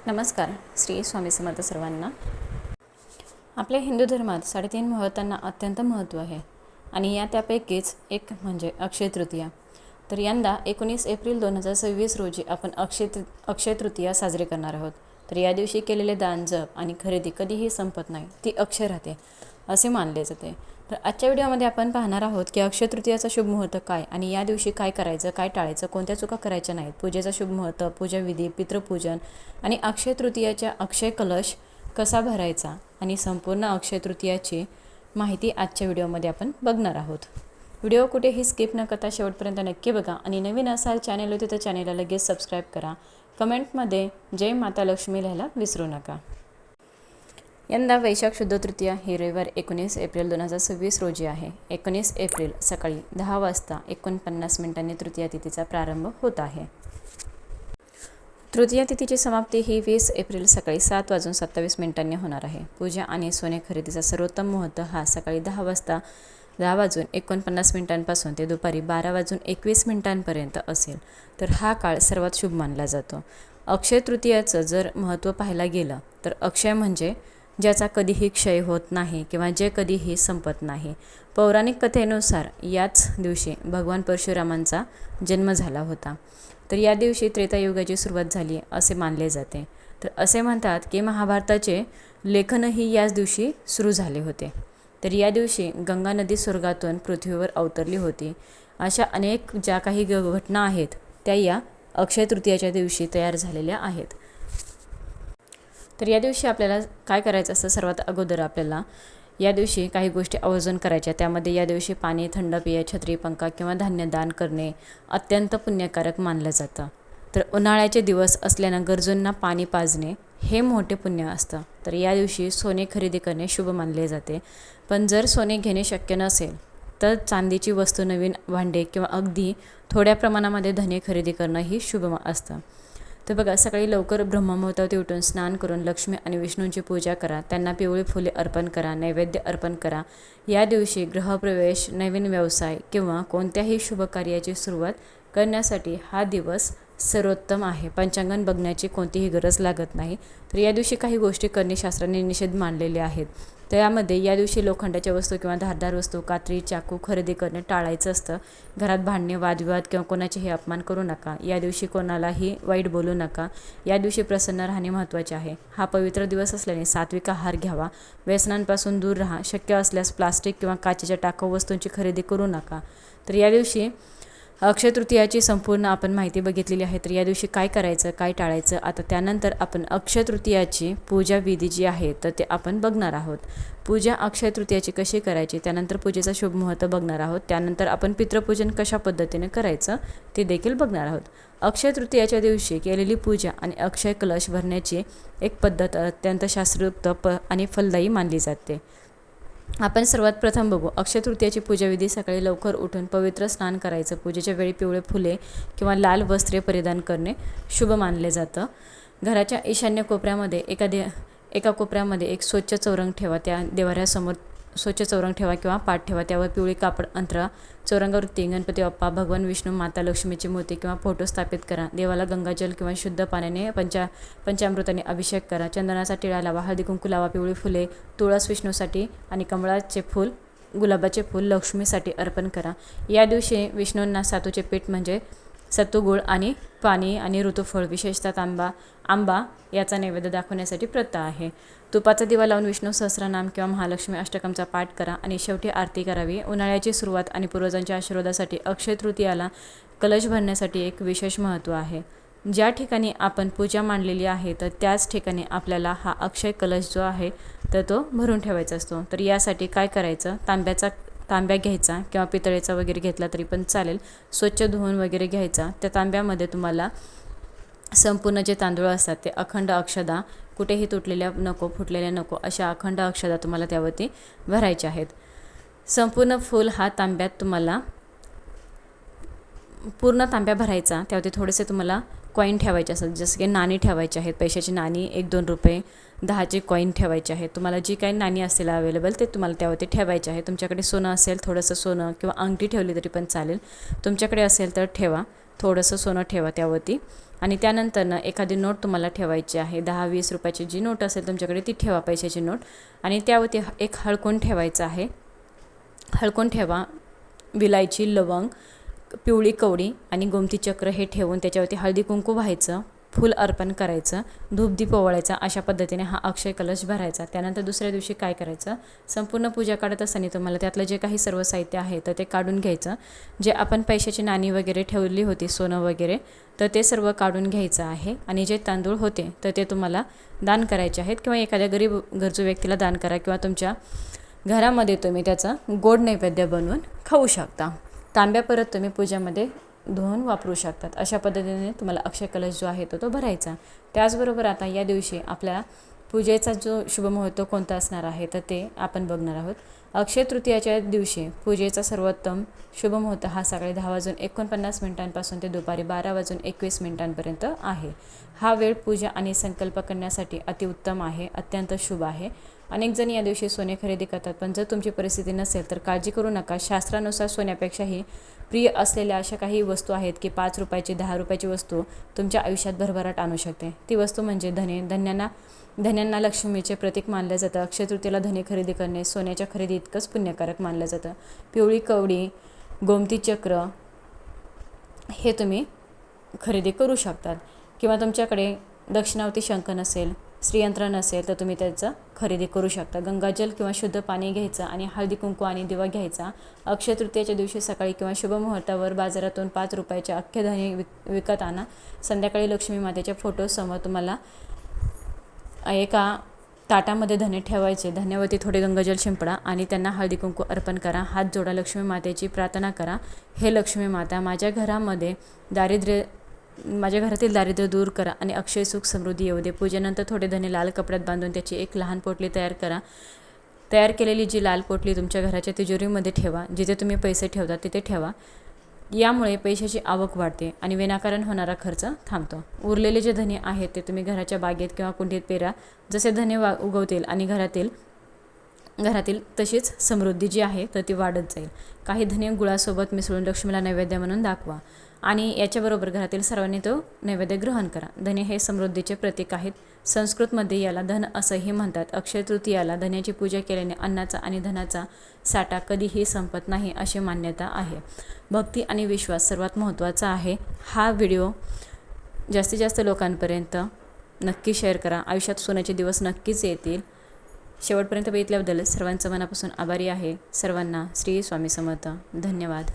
नमस्कार. श्री स्वामी समर्थ सर्वांना. आपल्या हिंदू धर्मात 3.5 मुहूर्तांना अत्यंत महत्त्व आहे आणि त्यापैकीच एक म्हणजे अक्षय तृतीया. तर यंदा 19 एप्रिल 2026 रोजी आपण अक्षय तृतीया साजरी करणार आहोत. तर या दिवशी केलेले दान, जप आणि खरेदी कधीही संपत नाही, ती अक्षय राहते असे मानले जाते. तर आजच्या व्हिडिओमध्ये आपण पाहणार आहोत की अक्षय तृतीयाचा शुभ मुहूर्त काय आणि या दिवशी काय करायचं, काय टाळायचं, कोणत्या चुका करायच्या नाहीत, पूजेचा शुभ मुहूर्त, पूजाविधी, पितृपूजन आणि अक्षय तृतीयाच्या अक्षय कलश कसा भरायचा आणि संपूर्ण अक्षय तृतीयाची माहिती आजच्या व्हिडिओमध्ये आपण बघणार आहोत. व्हिडिओ कुठेही स्किप न करता शेवटपर्यंत नक्की बघा आणि नवीन असाल चॅनल होते तर चॅनलला लगेच सबस्क्राईब करा. कमेंटमध्ये जय माता लक्ष्मी लिहायला विसरू नका. यंदा वैशाख शुद्ध तृतीया ही रविवार 19 एप्रिल 2026 रोजी आहे. 19 एप्रिल सकाळी 10 वाजता 49 मिनिटांनी तृतीया तिथीचा प्रारंभ होत आहे. तृतीया तिथीची समाप्ती ही 20 एप्रिल सकाळी 7 वाजून 27 मिनिटांनी होणार आहे. पूजा आणि सोने खरेदीचा सर्वोत्तम मुहूर्त हा सकाळी 10 वाजून 49 मिनिटांपासून ते दुपारी 12 वाजून 21 मिनिटांपर्यंत असेल. तर हा काळ सर्वात शुभ मानला जातो. अक्षय तृतीयाचं जर महत्त्व पाहायला गेलं तर अक्षय म्हणजे ज्याचा कधीही क्षय होत नाही किंवा जे कधीही संपत नाही. पौराणिक कथेनुसार याच दिवशी भगवान परशुरामांचा जन्म झाला होता. तर या दिवशी त्रेतायुगाची सुरुवात झाली असे मानले जाते. तर असे म्हणतात की महाभारताचे लेखनही याच दिवशी सुरू झाले होते. तर या दिवशी गंगा नदी स्वर्गातून पृथ्वीवर अवतरली होती. अशा अनेक ज्या काही घटना आहेत त्या या अक्षय तृतीयाच्या दिवशी तयार झालेल्या आहेत. तर या दिवशी आपल्याला काय करायचं असतं, सर्वात अगोदर आपल्याला या दिवशी काही गोष्टी आवर्जून करायच्या. त्यामध्ये या दिवशी पाणी, थंड पेय, छत्री, पंखा किंवा धान्य दान करणे अत्यंत पुण्यकारक मानलं जातं. तर उन्हाळ्याचे दिवस असल्यानं गरजूंना पाणी पाजणे हे मोठे पुण्य असतं. तर या दिवशी सोने खरेदी करणे शुभ मानले जाते. पण जर सोने घेणे शक्य नसेल तर चांदीची वस्तू, नवीन भांडे किंवा अगदी थोड्या प्रमाणामध्ये धने खरेदी करणं ही शुभ असतं. तर बघा, सकाळी लवकर ब्रह्ममुहूर्तावरती उठून स्नान करून लक्ष्मी आणि विष्णूंची पूजा करा. त्यांना पिवळी फुले अर्पण करा, नैवेद्य अर्पण करा. या दिवशी गृहप्रवेश, नवीन व्यवसाय किंवा कोणत्याही शुभ कार्याची सुरुवात करण्यासाठी हा दिवस सर्वोत्तम आहे. पंचांगण बघण्याची कोणतीही गरज लागत नाही. तर या दिवशी काही गोष्टी करणे शास्त्राने निषेध मानलेले आहेत. त्यामध्ये या दिवशी लोखंडाच्या वस्तू किंवा धारदार वस्तू, कात्री, चाकू खरेदी करणे टाळायचं असतं. घरात भांडणे, वादविवाद किंवा कोणाचेही अपमान करू नका. या दिवशी कोणालाही वाईट बोलू नका. या दिवशी प्रसन्न राहणे महत्त्वाचे आहे. हा पवित्र दिवस असल्याने सात्विक आहार घ्यावा. व्यसनांपासून दूर राहा. शक्य असल्यास प्लास्टिक किंवा काचेच्या टाकाऊ वस्तूंची खरेदी करू नका. तर या दिवशी अक्षय तृतीयाची संपूर्ण आपण माहिती बघितलेली आहे. तर या दिवशी काय करायचं, काय टाळायचं, आता त्यानंतर आपण अक्षय तृतीयाची पूजा विधी जी आहे तर ते आपण बघणार आहोत. पूजा अक्षय तृतीयाची कशी करायची, त्यानंतर पूजेचा शुभ मुहूर्त बघणार आहोत. त्यानंतर आपण पितृपूजन कशा पद्धतीने करायचं ते देखील बघणार आहोत. अक्षय तृतीयाच्या दिवशी केलेली पूजा आणि अक्षय कलश भरण्याची एक पद्धत अत्यंत शास्त्रोक्त आणि फलदायी मानली जाते. आपण सर्वात प्रथम बघू अक्षय तृतीयाची पूजाविधी. सकाळी लवकर उठून पवित्र स्नान करायचं. पूजेच्या वेळी पिवळे फुले किंवा लाल वस्त्रे परिधान करणे शुभ मानले जातं. घराच्या ईशान्य कोपऱ्यामध्ये एका कोपऱ्यामध्ये एक स्वच्छ चौरंग ठेवा. त्या देवाऱ्यासमोर स्वच्छ चौरंग ठेवा किंवा पाट ठेवा. त्यावर पिवळी कापड अंथरा. चौरंगावरती गणपती बाप्पा, भगवान विष्णू, माता लक्ष्मीची मूर्ती किंवा फोटो स्थापित करा. देवाला गंगाजल किंवा शुद्ध पाण्याने पंचामृताने अभिषेक करा. चंदनाचा टिळा लावा. हळदी कुंकू लावा. पिवळी फुले तुळस विष्णूसाठी आणि कमळाचे फूल, गुलाबाचे फूल लक्ष्मीसाठी अर्पण करा. या दिवशी विष्णूंना सातूचे पीठ म्हणजे सत्तू, गुळ आणि पाणी आणि ऋतुफळ, विशेषतः आंबा याचा नैवेद्य दाखवण्यासाठी प्रथा आहे. तुपाचा दिवा लावून विष्णू सहस्रनाम किंवा महालक्ष्मी अष्टकमचा पाठ करा आणि शेवटी आरती करावी. उन्हाळ्याची सुरुवात आणि पूर्वजांच्या आशीर्वादासाठी अक्षय तृतीयाला कलश भरण्यासाठी एक विशेष महत्त्व आहे. ज्या ठिकाणी आपण पूजा मांडलेली आहे तर त्याच ठिकाणी आपल्याला हा अक्षय कलश जो आहे तर तो भरून ठेवायचा असतो. तर यासाठी काय करायचं, तांब्या घ्यायचा किंवा पितळेचा वगैरे घेतला तरी पण चालेल. स्वच्छ धुवून वगैरे घ्यायचा. त्या तांब्यामध्ये तुम्हाला संपूर्ण जे तांदूळ असतात ते अखंड अक्षदा, कुठेही तुटलेल्या नको, फुटलेल्या नको, अशा अखंड अक्षदा तुम्हाला त्यावरती भरायच्या आहेत. संपूर्ण फूल हा तांब्यात तुम्हाला पूर्ण तांब्या भरायचा. त्यावरती थोडेसे तुम्हाला कॉईन ठेवायचे असतात, जसं की नाणी ठेवायची आहेत. पैशाची नाणी 1-2 रुपये, 10चे कॉईन ठेवायचे आहेत. तुम्हाला जी काही नाणी असतील अवेलेबल ते तुम्हाला त्यावरती ठेवायचे आहे. तुमच्याकडे सोनं असेल थोडंसं सोनं किंवा अंगठी ठेवली तरी पण चालेल. तुमच्याकडे असेल तर ठेवा. थोडंसं सोनं ठेवा त्यावरती. आणि त्यानंतरनं एखादी नोट तुम्हाला ठेवायची आहे, 10-20 रुपयाची जी नोट असेल तुमच्याकडे ती ठेवा, पैशाची नोट. आणि त्यावरती एक हळकुंड ठेवायचं आहे. हळकुंड ठेवा, विलायची, लवंग, पिवळी कवडी आणि गोमती चक्र हे ठेवून त्याच्यावरती हळदी कुंकू व्हायचं, फूल अर्पण करायचं, धूपदीप ओवाळायचा. अशा पद्धतीने हा अक्षय कलश भरायचा. त्यानंतर दुसऱ्या दिवशी काय करायचं, संपूर्ण पूजा काढत असताना तुम्हाला त्यातलं जे काही सर्व साहित्य आहे तर ते काढून घ्यायचं. जे आपण पैशाची नाणी वगैरे ठेवली होती, सोनं वगैरे, तर ते सर्व काढून घ्यायचं आहे. आणि जे तांदूळ होते तर ते तुम्हाला दान करायचे आहेत, किंवा एखाद्या गरीब गरजू व्यक्तीला दान करा, किंवा तुमच्या घरामध्ये तुम्ही त्याचा गोड नैवेद्य बनवून खाऊ शकता. तांब्या परत तुम्ही पूजेमध्ये धुवून वापरू शकतात. अशा पद्धतीने तुम्हाला अक्षय कलश जो आहे तो भरायचा. त्याचबरोबर आता या दिवशी आपल्या पूजेचा जो शुभमुहूर्त कोणता असणार आहे तर ते आपण बघणार आहोत. अक्षय तृतीयाच्या दिवशी पूजेचा सर्वोत्तम शुभमुहूर्त हा सकाळी 10:49 पासून ते दुपारी 12:21 आहे. हा वेळ पूजा आणि संकल्प करण्यासाठी अतिउत्तम आहे, अत्यंत शुभ आहे. अनेक जण या दिवशी सोने खरेदी करतात, पण जर तुमची परिस्थिती नसेल तर काळजी करू नका. शास्त्रानुसार सोन्यापेक्षाही प्रिय असलेल्या अशा काही वस्तू आहेत की 5 रुपयाची, 10 रुपयाची वस्तू तुमच्या आयुष्यात भरभराट आणू शकते. ती वस्तू म्हणजे धने. धन्यांना लक्ष्मीचे प्रतीक मानलं जातं. अक्षय तृतीयेला धने खरेदी करणे सोन्याच्या खरेदी इतकंच पुण्यकारक मानलं जातं. पिवळी कवडी, गोमती चक्र हे तुम्ही खरेदी करू शकतात. किंवा तुमच्याकडे दक्षिणावती शंख नसेल, श्रीयंत्र नसेल तर तुम्ही त्याचं खरेदी करू शकता. गंगाजल किंवा शुद्ध पाणी घ्यायचं आणि हळदी कुंकू आणि दिवा घ्यायचा. अक्षय तृतीयेच्या दिवशी सकाळी किंवा शुभमुहूर्तावर बाजारातून 5 रुपयाचे अख्खे धान्य विकत आणा. संध्याकाळी लक्ष्मी मातेच्या फोटोसमोर तुम्हाला एका ताटामध्ये धने ठेवायचे. धान्यावरती थोडे गंगाजल शिंपडा आणि त्यांना हळदी कुंकू अर्पण करा. हात जोडा, लक्ष्मी मातेची प्रार्थना करा. हे लक्ष्मी माता, माझ्या घरातील दारिद्र्य दूर करा आणि अक्षय सुख समृद्धी येऊ दे. पूजेनंतर थोडे धने लाल कपड्यात बांधून त्याची एक लहान पोटली तयार करा. तयार केलेली जी लाल पोटली तुमच्या घराच्या तिजोरीमध्ये ठेवा. जिथे तुम्ही पैसे ठेवता तिथे ठेवा. यामुळे पैशाची आवक वाढते आणि विनाकारण होणारा खर्च थांबतो. उरलेले जे धने आहेत ते तुम्ही घराच्या बागेत किंवा कुंडीत पेरा. जसे धने उगवतील आणि घरातील तशीच समृद्धी जी आहे तर ती वाढत जाईल. काही धने गुळासोबत मिसळून लक्ष्मीला नैवेद्य म्हणून दाखवा आणि याच्याबरोबर घरातील सर्वांनी तो नैवेद्य ग्रहण करा. धने हे समृद्धीचे प्रतीक आहेत. संस्कृतमध्ये याला धन असंही म्हणतात. अक्षय तृतीयाला धन्याची पूजा केल्याने अन्नाचा आणि धनाचा साठा कधीही संपत नाही अशी मान्यता आहे. भक्ती आणि विश्वास सर्वात महत्त्वाचा आहे. हा व्हिडिओ जास्तीत जास्त लोकांपर्यंत नक्की शेअर करा. आयुष्यात सोन्याचे दिवस नक्कीच येतील. शेवटपर्यंत बघितल्याबद्दल सर्वांचं मनापासून आभारी आहे. सर्वांना श्री स्वामी समर्थ. धन्यवाद.